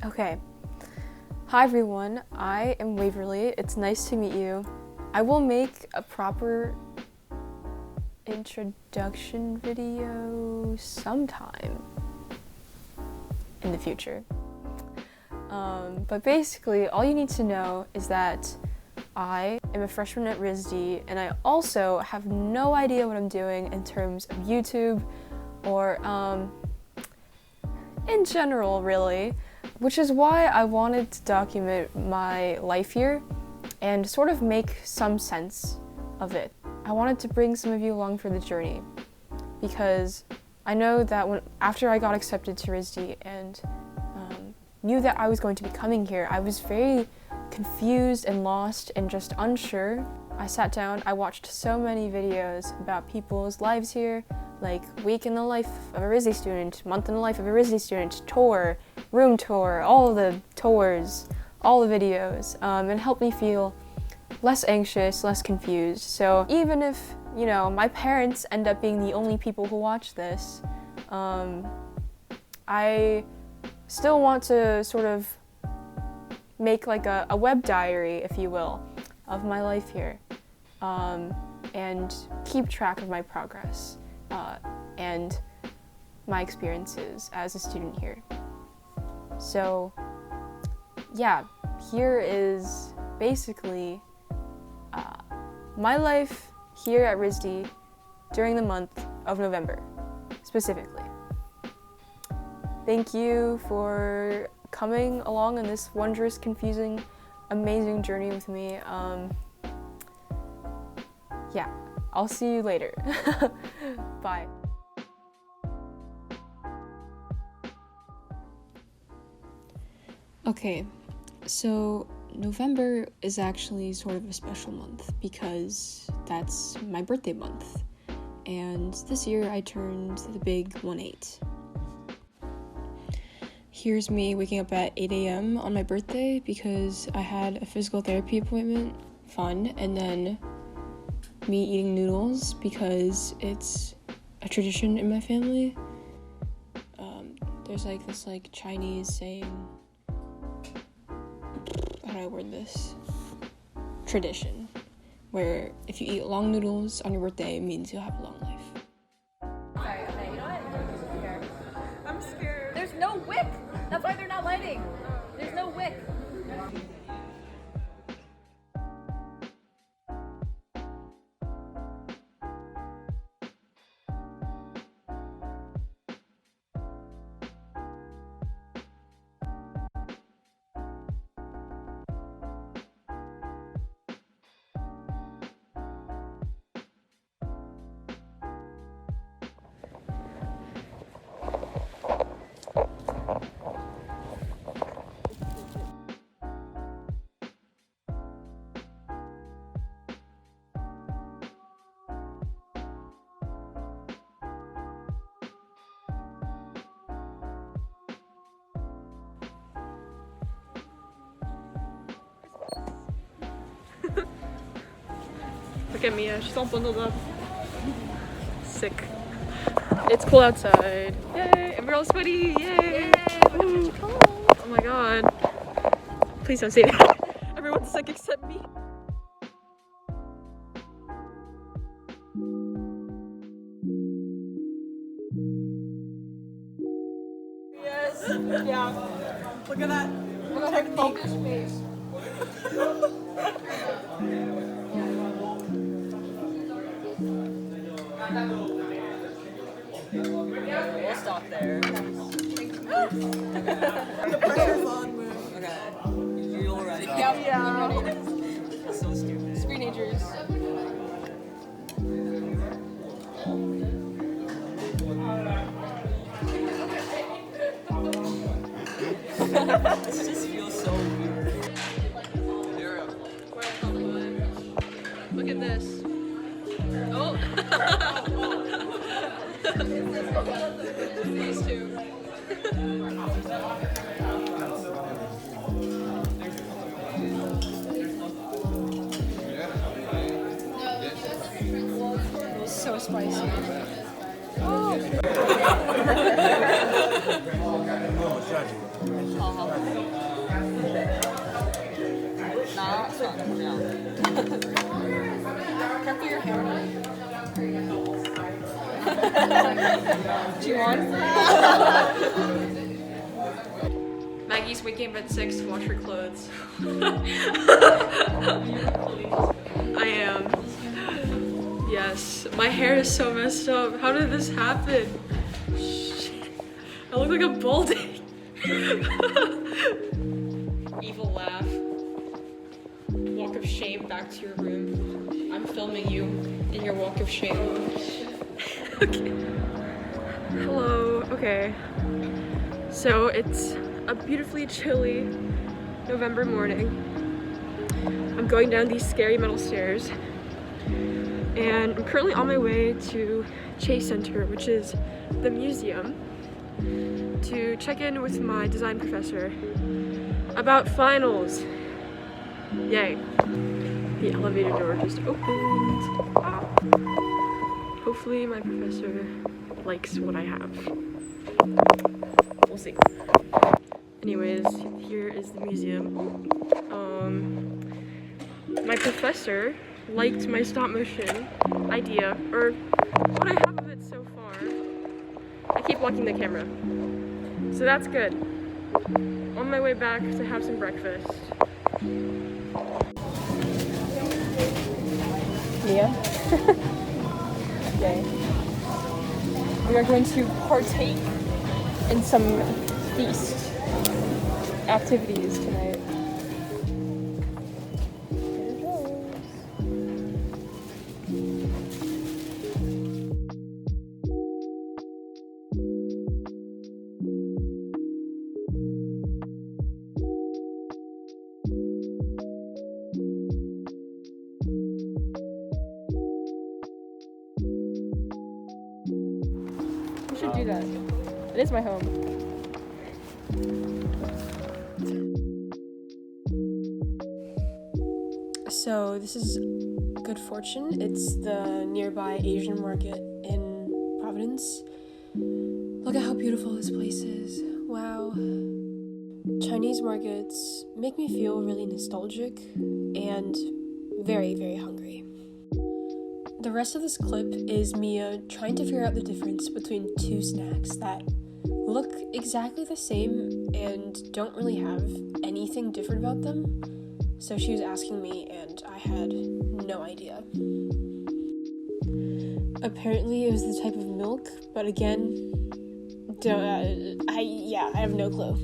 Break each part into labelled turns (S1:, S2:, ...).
S1: Okay. Hi everyone, I am Waverly. It's nice to meet you. I will make a proper introduction video sometime in the future. But basically, all you need to know is that I am a freshman at RISD, and I also have no idea what I'm doing in terms of YouTube or in general, really, which is why I wanted to document my life here and sort of make some sense of it. I wanted to bring some of you along for the journey because I know that after I got accepted to RISD and knew that I was going to be coming here, I was very confused and lost and just unsure. I sat down, I watched so many videos about people's lives here, like week in the life of a RISD student, month in the life of a RISD student, tour, room tour, all the tours, all the videos, and helped me feel less anxious, less confused. So even if, you know, my parents end up being the only people who watch this, I still want to sort of make like a web diary, if you will, of my life here, and keep track of my progress and my experiences as a student here. So yeah, here is basically my life here at RISD during the month of November, specifically. Thank you for coming along on this wondrous, confusing, amazing journey with me. Yeah, I'll see you later. Bye. Okay, so November is actually sort of a special month because that's my birthday month. And this year I turned the big 1-8. Here's me waking up at 8 a.m. on my birthday because I had a physical therapy appointment, fun, and then me eating noodles because it's a tradition in my family. There's like this Chinese saying, how do I word this? Tradition, where if you eat long noodles on your birthday, it means you'll have a long life.
S2: Okay, you know what? I'm scared. There's no wick! That's why they're not lighting. There's no wick. Look at Mia, she's all bundled up. Sick. It's cool outside. Yay! And we're all sweaty. Yay! Ooh. Oh my god. Please don't say that. Everyone's sick except me. Yes. Yeah. Look at that. Look at her focus face. We'll stop there. The pressure's on, man. Okay. You all ready? Yeah. That's so stupid. Screenagers. This just feels so weird. Look at this. Oh! These two. So spicy. Oh! 那算了，这样。Can I put your hair on? Do you want? Maggie's waking up at 6 to wash her clothes. I am. Yes. My hair is so messed up. How did this happen? Shit. I look like a balding. Evil laugh. Walk of shame back to your room. I'm filming you in your walk of shame. Okay. Hello. Okay. So it's a beautifully chilly November morning. I'm going down these scary metal stairs and I'm currently on my way to Chase Center, which is the museum, to check in with my design professor about finals. Yay. The elevator door just opened. Ah. Hopefully my professor likes what I have. We'll see. Anyways, here is the museum. My professor liked my stop motion idea, or what I have of it so far. I keep blocking the camera. So that's good. On my way back to have some breakfast.
S1: Mia? Okay. We are going to partake in some feast activities tonight. We should do that. It is my home. So this is good fortune. It's the nearby Asian market in Providence. Look at how beautiful this place is. Wow. Chinese markets make me feel really nostalgic and very, very hungry. The rest of this clip is Mia trying to figure out the difference between two snacks that look exactly the same and don't really have anything different about them. So she was asking me and I had no idea. Apparently it was the type of milk, but again, I have no clue.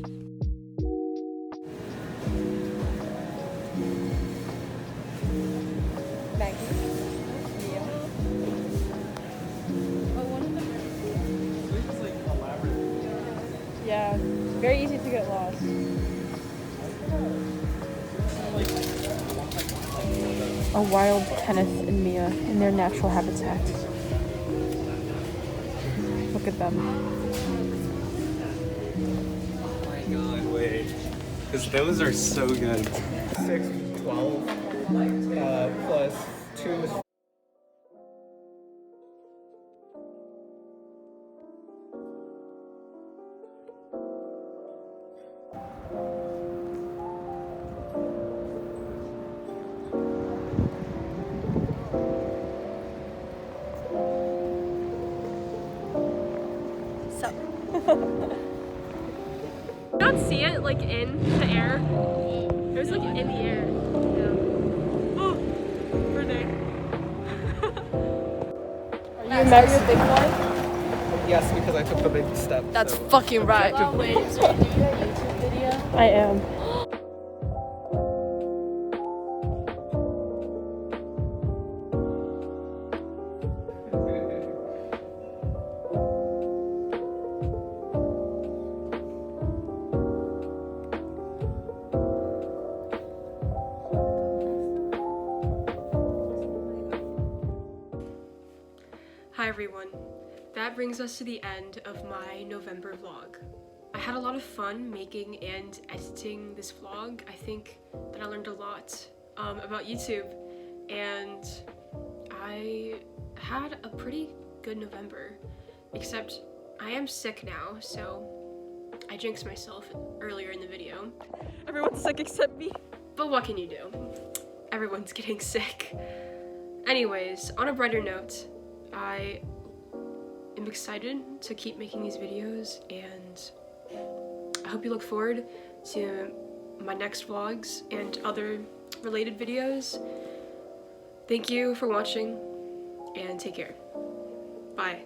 S1: Yeah, very easy to get lost. A wild Kenneth and Mia in their natural habitat. Look at them.
S3: Oh my god, wait. Because those are so good.
S4: 6, 12, plus 2 is
S2: You not see it like in the air? It was like in the air. Yeah. Oh, birthday.
S1: Are you met your big boy?
S4: yes, because I took the big step.
S2: That's
S4: so
S2: fucking right.
S4: objectively-
S1: So you do your YouTube video? I am.
S2: Hi everyone. That brings us to the end of my November vlog. I had a lot of fun making and editing this vlog. I think that I learned a lot about YouTube, and I had a pretty good November, except I am sick now, so
S5: I jinxed myself earlier in the video.
S2: Everyone's sick except me.
S5: But what can you do? Everyone's getting sick. Anyways, on a brighter note, I am excited to keep making these videos, and I hope you look forward to my next vlogs and other related videos. Thank you for watching, and take care. Bye.